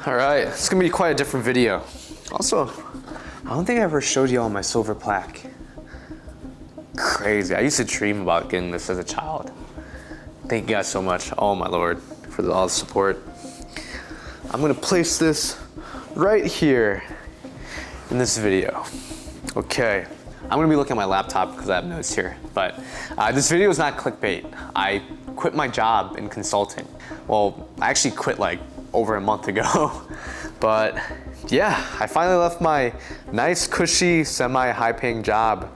All right, it's gonna be quite a different video. Also, I don't think I ever showed you all my silver plaque. Crazy, I used to dream about getting this as a child. Thank you guys so much, oh my Lord, for all the support. I'm gonna place this right here in this video. Okay, I'm gonna be looking at my laptop because I have notes here, but this video is not clickbait. I quit my job in consulting. Well, I actually quit like over a month ago, but yeah, I finally left my nice, cushy, semi-high paying job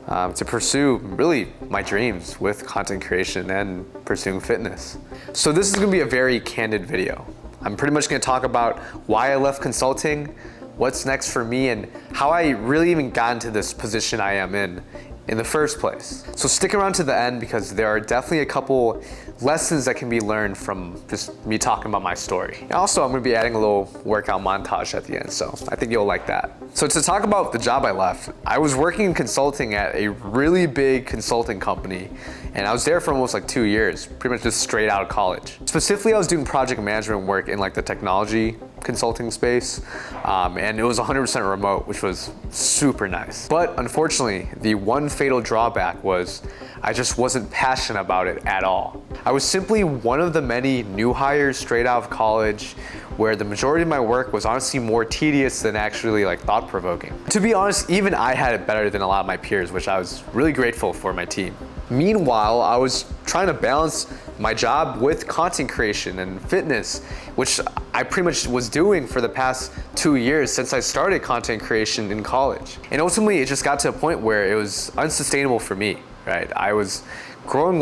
to pursue really my dreams with content creation and pursuing fitness. So this is gonna be a very candid video. I'm pretty much gonna talk about why I left consulting, what's next for me, and how I really even got into this position I am in the first place. So stick around to the end because there are definitely a couple lessons that can be learned from just me talking about my story. And also, I'm gonna be adding a little workout montage at the end, so I think you'll like that. So to talk about the job I left, I was working in consulting at a really big consulting company, and I was there for almost like 2 years, pretty much just straight out of college. Specifically, I was doing project management work in like the technology consulting space, and it was 100% remote, which was super nice. But unfortunately, the one fatal drawback was I just wasn't passionate about it at all. I was simply one of the many new hires straight out of college where the majority of my work was honestly more tedious than actually like thought-provoking. To be honest, even I had it better than a lot of my peers, which I was really grateful for my team. Meanwhile, I was trying to balance my job with content creation and fitness, which I pretty much was doing for the past 2 years since I started content creation in college. And ultimately, it just got to a point where it was unsustainable for me, right? I was growing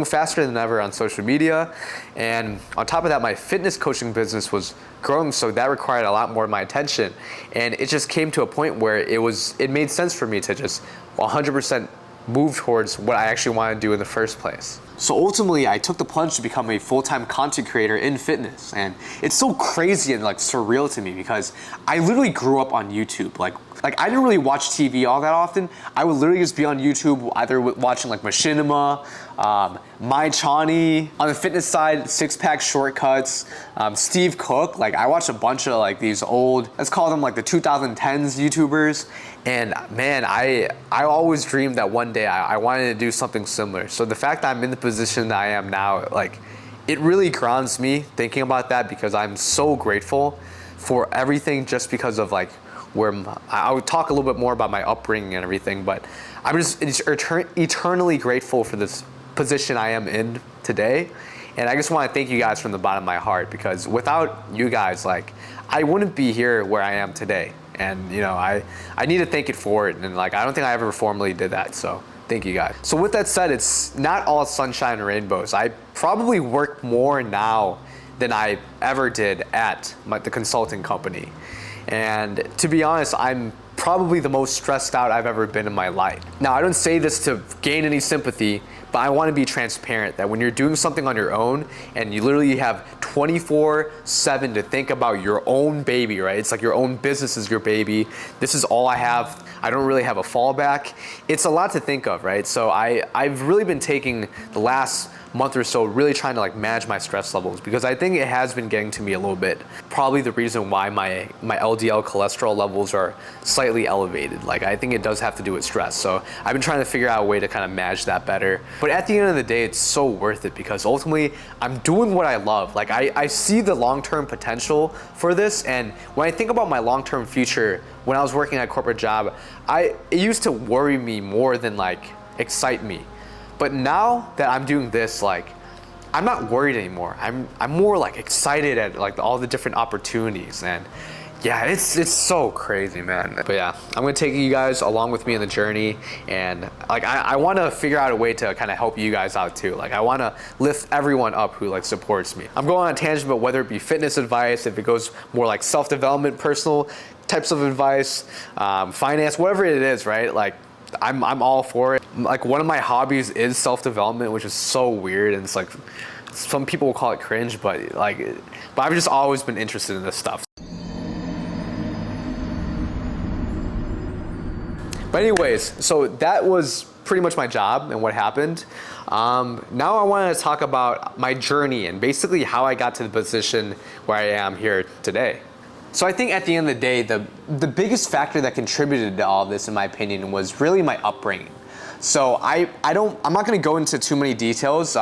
faster than ever on social media. And on top of that, my fitness coaching business was growing, so that required a lot more of my attention. And it just came to a point where it made sense for me to just 100% move towards what I actually wanted to do in the first place. So ultimately, I took the plunge to become a full-time content creator in fitness. And it's so crazy and like surreal to me because I literally grew up on YouTube. Like I didn't really watch TV all that often. I would literally just be on YouTube, either watching like Machinima, My Chani. On the fitness side, Six Pack Shortcuts, Steve Cook. Like I watched a bunch of like these old, let's call them like the 2010s YouTubers. And man, I always dreamed that one day I wanted to do something similar. So the fact that I'm in the position that I am now, like it really grounds me thinking about that because I'm so grateful for everything just because of like I would talk a little bit more about my upbringing and everything, but I'm just eternally grateful for this position I am in today. And I just want to thank you guys from the bottom of my heart because without you guys, like I wouldn't be here where I am today. And you know, I need to thank it for it. And like, I don't think I ever formally did that. So thank you guys. So with that said, it's not all sunshine and rainbows. I probably work more now than I ever did at the consulting company. And to be honest, I'm probably the most stressed out I've ever been in my life. Now, I don't say this to gain any sympathy, but I want to be transparent that when you're doing something on your own and you literally have 24/7 to think about your own baby, right? It's like your own business is your baby. This is all I have. I don't really have a fallback. It's a lot to think of, right? So I've really been taking the last month or so really trying to like manage my stress levels because I think it has been getting to me a little bit. Probably the reason why my LDL cholesterol levels are slightly elevated. Like I think it does have to do with stress. So I've been trying to figure out a way to kind of manage that better. But at the end of the day, it's so worth it because ultimately I'm doing what I love. Like I see the long-term potential for this. And when I think about my long-term future, when I was working at a corporate job, it used to worry me more than like excite me. But now that I'm doing this, like, I'm not worried anymore. I'm more like excited at like all the different opportunities, and yeah, it's so crazy, man. But yeah, I'm gonna take you guys along with me in the journey, and like I want to figure out a way to kind of help you guys out too. Like I want to lift everyone up who like supports me. I'm going on a tangent, but whether it be fitness advice, if it goes more like self-development, personal types of advice, finance, whatever it is, right? Like I'm all for it. Like one of my hobbies is self-development, which is so weird, and it's like some people will call it cringe, but I've just always been interested in this stuff. But anyways, so that was pretty much my job and what happened. Now I wanted to talk about my journey and basically how I got to the position where I am here today. So I think at the end of the day, the biggest factor that contributed to all of this, in my opinion, was really my upbringing. So I'm not gonna go into too many details.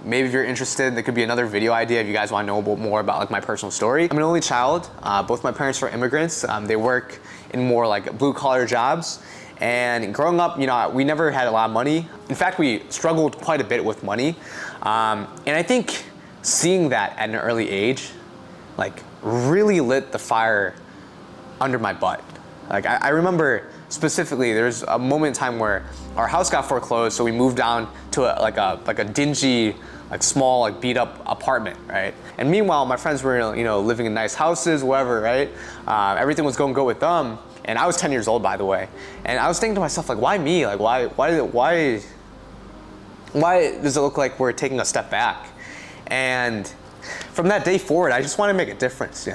Maybe if you're interested, there could be another video idea if you guys wanna know more about like my personal story. I'm an only child. Both my parents are immigrants. They work in more like blue collar jobs. And growing up, we never had a lot of money. In fact, we struggled quite a bit with money. And I think seeing that at an early age, like really lit the fire under my butt. Like I remember specifically, there's a moment in time where our house got foreclosed, so we moved down to a dingy, like small, like beat up apartment, right? And meanwhile, my friends were living in nice houses, whatever, right? Everything was going good with them. And I was 10 years old, by the way. And I was thinking to myself, like, why me? Like, why does it look like we're taking a step back? And from that day forward, I just want to make a difference,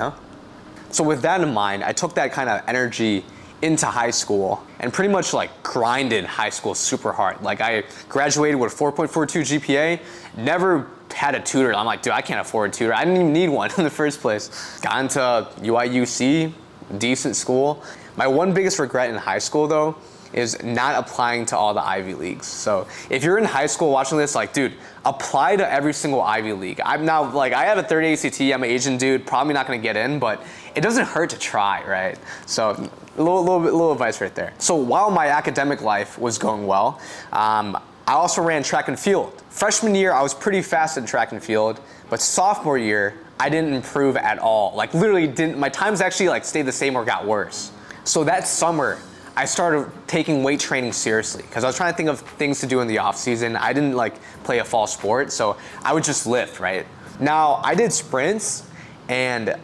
So with that in mind, I took that kind of energy into high school and pretty much like grinded high school super hard. Like I graduated with a 4.42 GPA, never had a tutor. I'm like, dude, I can't afford a tutor. I didn't even need one in the first place. Got into UIUC, decent school. My one biggest regret in high school though is not applying to all the Ivy Leagues. So if you're in high school watching this, like, dude, apply to every single Ivy League. I'm now, like, I have a 30 ACT, I'm an Asian dude, probably not gonna get in, but it doesn't hurt to try, right? So a little advice right there. So while my academic life was going well, I also ran track and field. Freshman year, I was pretty fast in track and field, but sophomore year, I didn't improve at all. Like literally my times actually like stayed the same or got worse. So that summer, I started taking weight training seriously because I was trying to think of things to do in the off season. I didn't like play a fall sport, so I would just lift, right? Now I did sprints and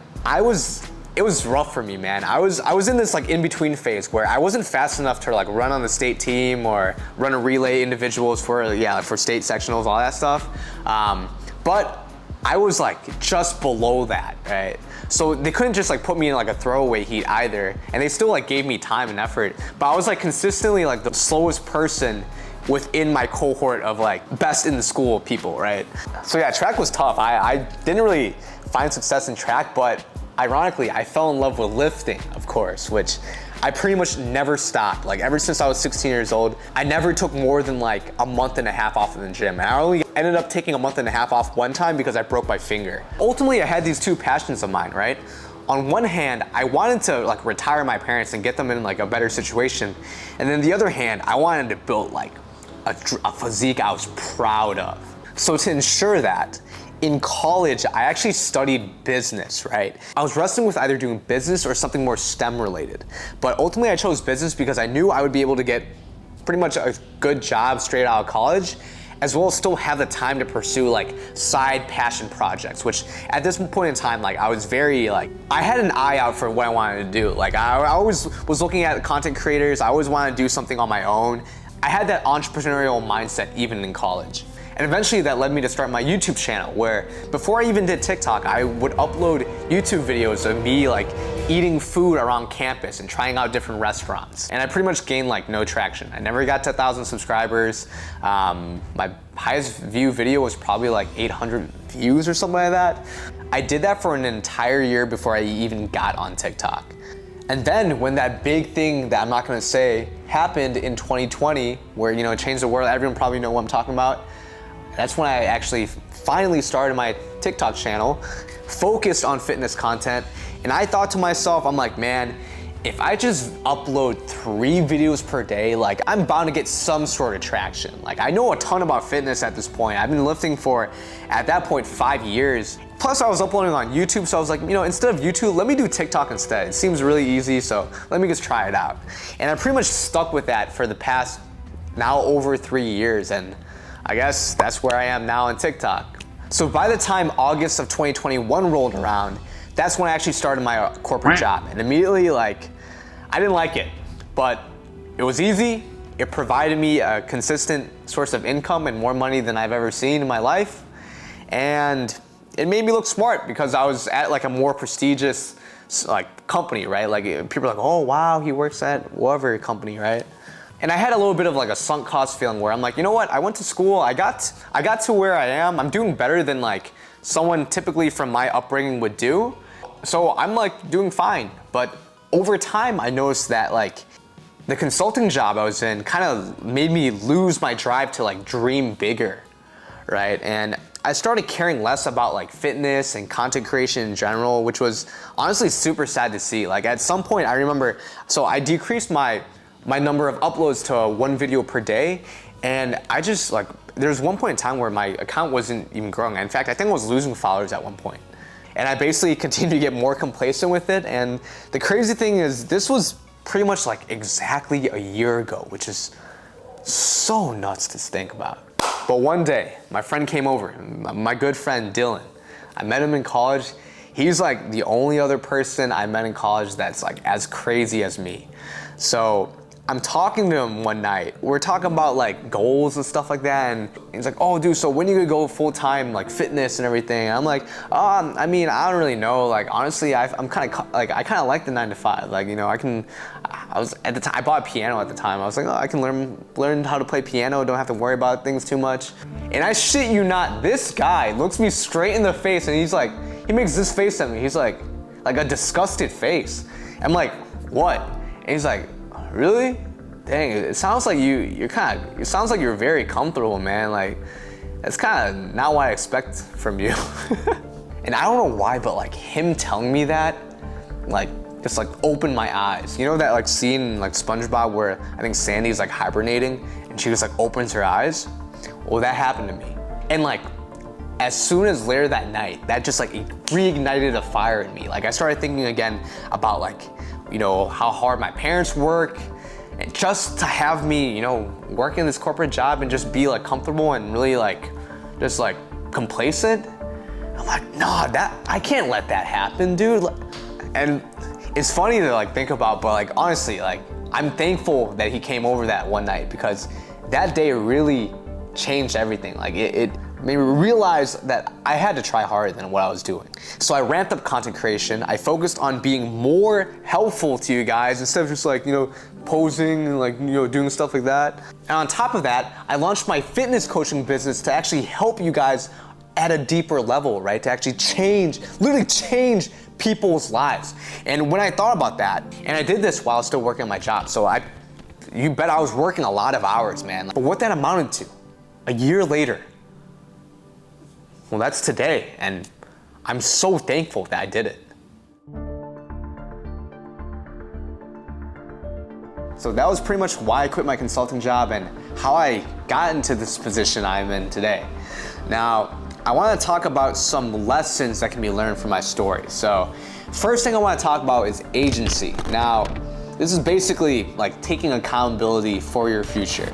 it was rough for me, man. I was in this like in-between phase where I wasn't fast enough to like run on the state team or run a relay individuals for state sectionals, all that stuff. But I was like just below that, right? So they couldn't just like put me in like a throwaway heat either, and they still like gave me time and effort. But I was like consistently like the slowest person within my cohort of like best in the school people, right? So yeah, track was tough. I didn't really find success in track, but ironically, I fell in love with lifting, of course, which I pretty much never stopped. Like ever since I was 16 years old, I never took more than like a month and a half off of the gym. And I only ended up taking a month and a half off one time because I broke my finger. Ultimately, I had these two passions of mine, right? On one hand, I wanted to like retire my parents and get them in like a better situation. And then the other hand, I wanted to build like a physique I was proud of. So to ensure that, in college, I actually studied business, right? I was wrestling with either doing business or something more STEM related. But ultimately I chose business because I knew I would be able to get pretty much a good job straight out of college, as well as still have the time to pursue like side passion projects, which at this point in time, like I was very like, I had an eye out for what I wanted to do. Like I always was looking at content creators. I always wanted to do something on my own. I had that entrepreneurial mindset even in college. And eventually that led me to start my YouTube channel where before I even did TikTok, I would upload YouTube videos of me like eating food around campus and trying out different restaurants. And I pretty much gained like no traction. I never got to 1,000 subscribers. My highest view video was probably like 800 views or something like that. I did that for an entire year before I even got on TikTok. And then when that big thing that I'm not gonna say happened in 2020, where it changed the world, everyone probably know what I'm talking about. That's when I actually finally started my TikTok channel, focused on fitness content. And I thought to myself, I'm like, man, if I just upload 3 videos per day, like I'm bound to get some sort of traction. Like I know a ton about fitness at this point. I've been lifting for, at that point, 5 years. Plus I was uploading on YouTube, so I was like, instead of YouTube, let me do TikTok instead. It seems really easy, so let me just try it out. And I pretty much stuck with that for the past now over 3 years, and I guess that's where I am now on TikTok. So by the time August of 2021 rolled around, that's when I actually started my corporate job. And immediately, like, I didn't like it, but it was easy. It provided me a consistent source of income and more money than I've ever seen in my life. And it made me look smart because I was at like a more prestigious like company, right? Like people are like, oh wow, he works at whatever company, right? And I had a little bit of like a sunk cost feeling where I'm like, you know what? I went to school, I got to where I am. I'm doing better than like someone typically from my upbringing would do. So I'm like doing fine. But over time, I noticed that like the consulting job I was in kind of made me lose my drive to like dream bigger, right? And I started caring less about like fitness and content creation in general, which was honestly super sad to see. Like at some point I remember, so I decreased my number of uploads to 1 video per day. And I just like, there's one point in time where my account wasn't even growing. In fact, I think I was losing followers at one point. And I basically continued to get more complacent with it. And the crazy thing is this was pretty much like exactly a year ago, which is so nuts to think about. But one day, my friend came over, my good friend Dylan. I met him in college. He's like the only other person I met in college that's like as crazy as me. So I'm talking to him one night. We're talking about like goals and stuff like that. And he's like, oh dude, so when are you gonna go full time, like fitness and everything? And I'm like, I mean, I don't really know. Like honestly, I'm kind of like, I kind of like the 9 to 5. Like, you know, I was at the time, I bought a piano at the time. I was like, oh, I can learn how to play piano. Don't have to worry about things too much. And I shit you not, this guy looks me straight in the face and he's like, he makes this face at me. He's like a disgusted face. I'm like, what? And he's like, really? Dang, it sounds like it sounds like you're very comfortable, man. Like, that's kind of not what I expect from you. And I don't know why, but like him telling me that, like, just like opened my eyes. You know that like scene in like SpongeBob where I think Sandy's like hibernating and she just like opens her eyes? Well, that happened to me. And like, as soon as later that night, that just like reignited a fire in me. Like I started thinking again about like, you know, how hard my parents work, and just to have me, you know, work in this corporate job and just be like comfortable and really like, just like complacent. I'm like, nah, I can't let that happen, dude. And it's funny to like think about, but like honestly, like I'm thankful that he came over that one night because that day really changed everything. Like it made me realize that I had to try harder than what I was doing. So I ramped up content creation. I focused on being more helpful to you guys instead of just like, you know, posing and like, you know, doing stuff like that. And on top of that, I launched my fitness coaching business to actually help you guys at a deeper level, right? To actually literally change people's lives. And when I thought about that, and I did this while I was still working at my job, so you bet I was working a lot of hours, man. But what that amounted to, a year later, well, that's today, and I'm so thankful that I did it. So that was pretty much why I quit my consulting job and how I got into this position I'm in today. Now, I want to talk about some lessons that can be learned from my story. So, first thing I want to talk about is agency. Now, this is basically like taking accountability for your future.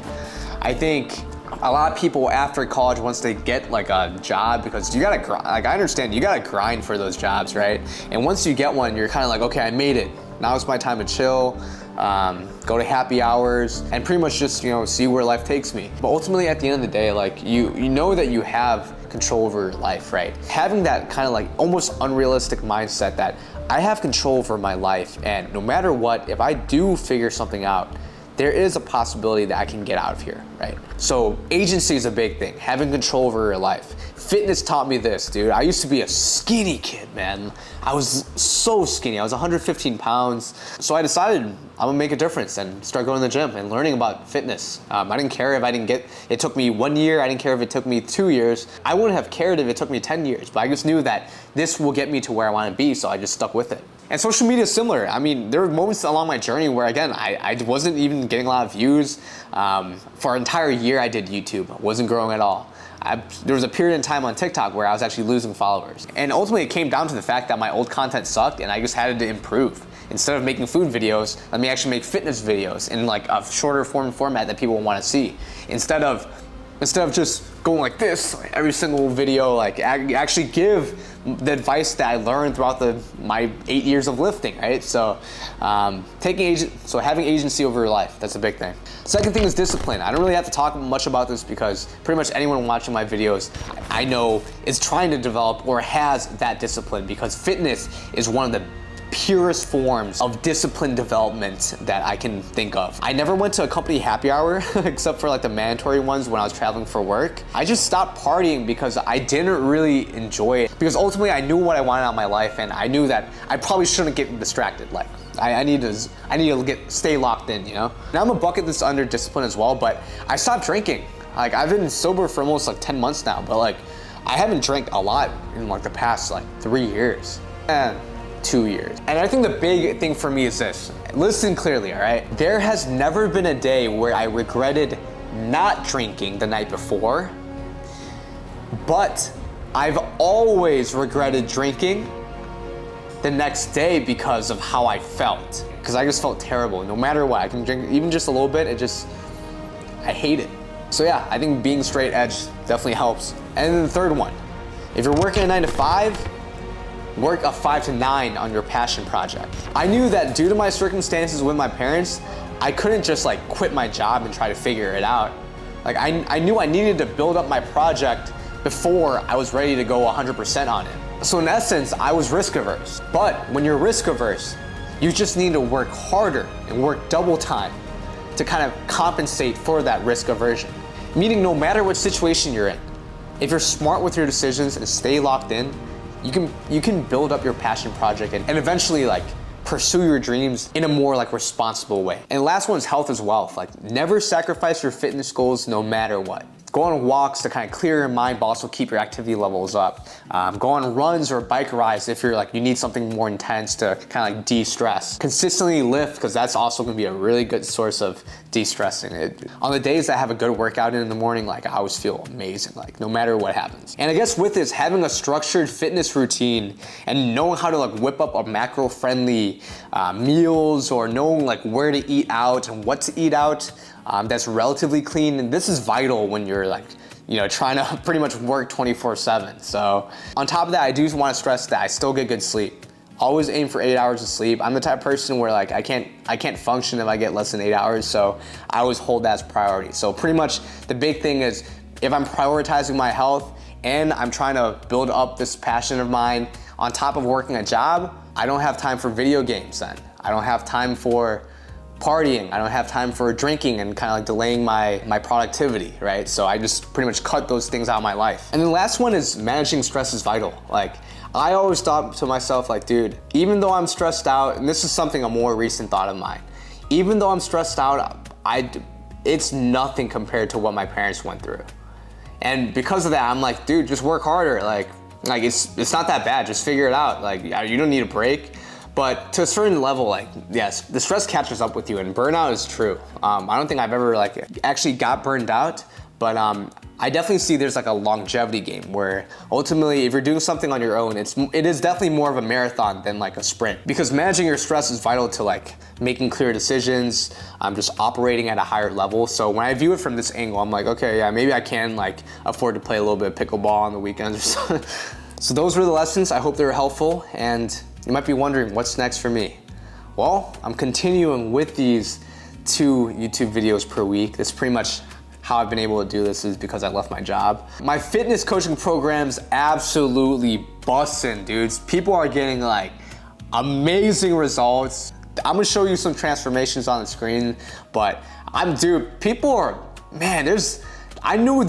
I think a lot of people after college, once they get like a job, because you gotta grind, like I understand you gotta grind for those jobs, right? And once you get one, you're kind of like, okay, I made it. Now it's my time to chill, go to happy hours, and pretty much just, you know, see where life takes me. But ultimately, at the end of the day, like you know that you have control over your life, right? Having that kind of like almost unrealistic mindset that I have control over my life, and no matter what, if I do figure something out, there is a possibility that I can get out of here, right? So agency is a big thing, having control over your life. Fitness taught me this, dude. I used to be a skinny kid, man. I was so skinny. I was 115 pounds. So I decided I'm gonna make a difference and start going to the gym and learning about fitness. I didn't care if it took me 1 year. I didn't care if it took me 2 years. I wouldn't have cared if it took me 10 years, but I just knew that this will get me to where I wanna be, so I just stuck with it. And social media is similar. I mean, there were moments along my journey where, again, I wasn't even getting a lot of views. For an entire year, I did YouTube. I wasn't growing at all. There was a period in time on TikTok where I was actually losing followers. And ultimately, it came down to the fact that my old content sucked and I just had to improve. Instead of making food videos, let me actually make fitness videos in like a shorter format that people want to see. Instead of just going like this every single video, like actually give the advice that I learned throughout my 8 years of lifting, right? So having agency over your life, that's a big thing. Second thing is discipline. I don't really have to talk much about this because pretty much anyone watching my videos I know is trying to develop or has that discipline, because fitness is one of the purest forms of discipline development that I can think of. I never went to a company happy hour except for like the mandatory ones when I was traveling for work. I just stopped partying because I didn't really enjoy it, because ultimately I knew what I wanted out of my life, and I knew that I probably shouldn't get distracted. Like I need to stay locked in, you know? Now I'm a bucket list under discipline as well, but I stopped drinking. Like I've been sober for almost like 10 months now, but like I haven't drank a lot in like the past like 3 years and 2 years. And I think the big thing for me is this. Listen clearly, all right? There has never been a day where I regretted not drinking the night before, but I've always regretted drinking the next day because of how I felt. Because I just felt terrible. No matter what, I can drink even just a little bit, I hate it. So yeah, I think being straight edge definitely helps. And then the third one, if you're working a 9 to 5, work a 5 to 9 on your passion project. I knew that due to my circumstances with my parents, I couldn't just like quit my job and try to figure it out. Like I knew I needed to build up my project before I was ready to go 100% on it. So in essence, I was risk averse. But when you're risk averse, you just need to work harder and work double time to kind of compensate for that risk aversion. Meaning no matter what situation you're in, if you're smart with your decisions and stay locked in, you can build up your passion project and eventually like pursue your dreams in a more like responsible way. And the last one is health is wealth. Like never sacrifice your fitness goals no matter what. Go on walks to kind of clear your mind, but also keep your activity levels up. Go on runs or bike rides if you need something more intense to kind of like de-stress. Consistently lift, because that's also gonna be a really good source of de-stressing. On the days that I have a good workout in the morning, like I always feel amazing, like no matter what happens. And I guess with this, having a structured fitness routine and knowing how to like whip up a macro-friendly meals, or knowing like where to eat out and what to eat out, that's relatively clean. And this is vital when you're like, trying to pretty much work 24/7. So on top of that, I do want to stress that I still get good sleep. Always aim for 8 hours of sleep. I'm the type of person where like I can't function if I get less than 8 hours. So I always hold that as priority. So pretty much the big thing is, if I'm prioritizing my health and I'm trying to build up this passion of mine on top of working a job, I don't have time for video games then. I don't have time for partying. I don't have time for drinking and kind of like delaying my productivity, right? So I just pretty much cut those things out of my life. And then the last one is managing stress is vital. Like I always thought to myself like, dude, even though I'm stressed out, and this is something a more recent thought of mine, even though I'm stressed out, it's nothing compared to what my parents went through. And because of that, I'm like, dude, just work harder. Like it's not that bad. Just figure it out. Like you don't need a break. But to a certain level, like, yes, the stress catches up with you, and burnout is true. I don't think I've ever like actually got burned out, but I definitely see there's like a longevity game where ultimately if you're doing something on your own, it is definitely more of a marathon than like a sprint, because managing your stress is vital to like making clear decisions, just operating at a higher level. So when I view it from this angle, I'm like, okay, yeah, maybe I can like afford to play a little bit of pickleball on the weekends or something. So those were the lessons. I hope they were helpful, and you might be wondering what's next for me. Well, I'm continuing with these 2 YouTube videos per week. That's pretty much how I've been able to do this, is because I left my job. My fitness coaching program's absolutely busting, dudes. People are getting like amazing results. I'm gonna show you some transformations on the screen, but people are, man, I knew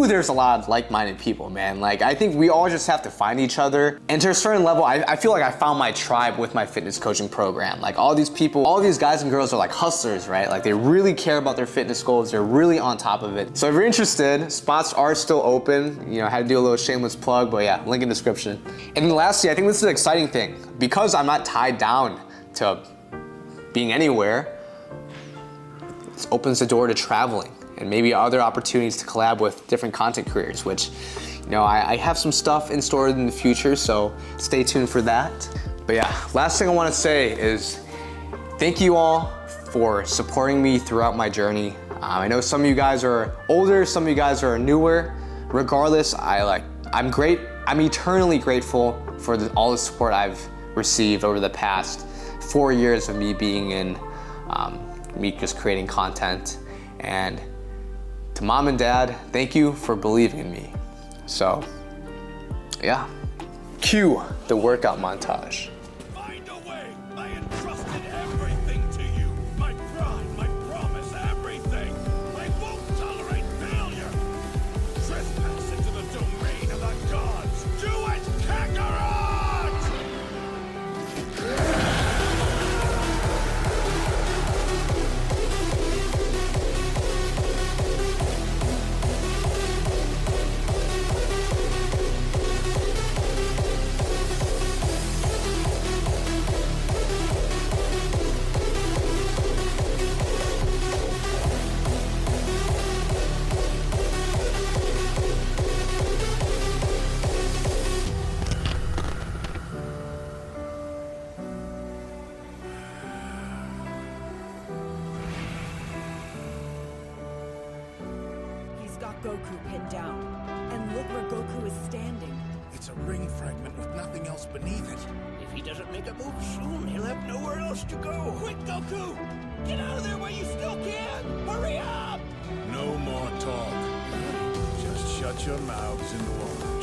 there's a lot of like-minded people, man. Like, I think we all just have to find each other. And to a certain level, I feel like I found my tribe with my fitness coaching program. Like all these people, all these guys and girls are like hustlers, right? Like they really care about their fitness goals. They're really on top of it. So if you're interested, spots are still open. I had to do a little shameless plug, but yeah, link in description. And then lastly, I think this is an exciting thing. Because I'm not tied down to being anywhere, it opens the door to traveling and maybe other opportunities to collab with different content creators, which, I have some stuff in store in the future, so stay tuned for that. But yeah, last thing I wanna say is thank you all for supporting me throughout my journey. I know some of you guys are older, some of you guys are newer. Regardless, I'm eternally grateful for all the support I've received over the past 4 years of me being in, me just creating content. And to mom and dad, thank you for believing in me. So, yeah. Cue the workout montage. Find a way. Goku pinned down. And look where Goku is standing. It's a ring fragment with nothing else beneath it. If he doesn't make a move soon, he'll have nowhere else to go. Quick, Goku! Get out of there while you still can! Hurry up! No more talk. Just shut your mouths and walk.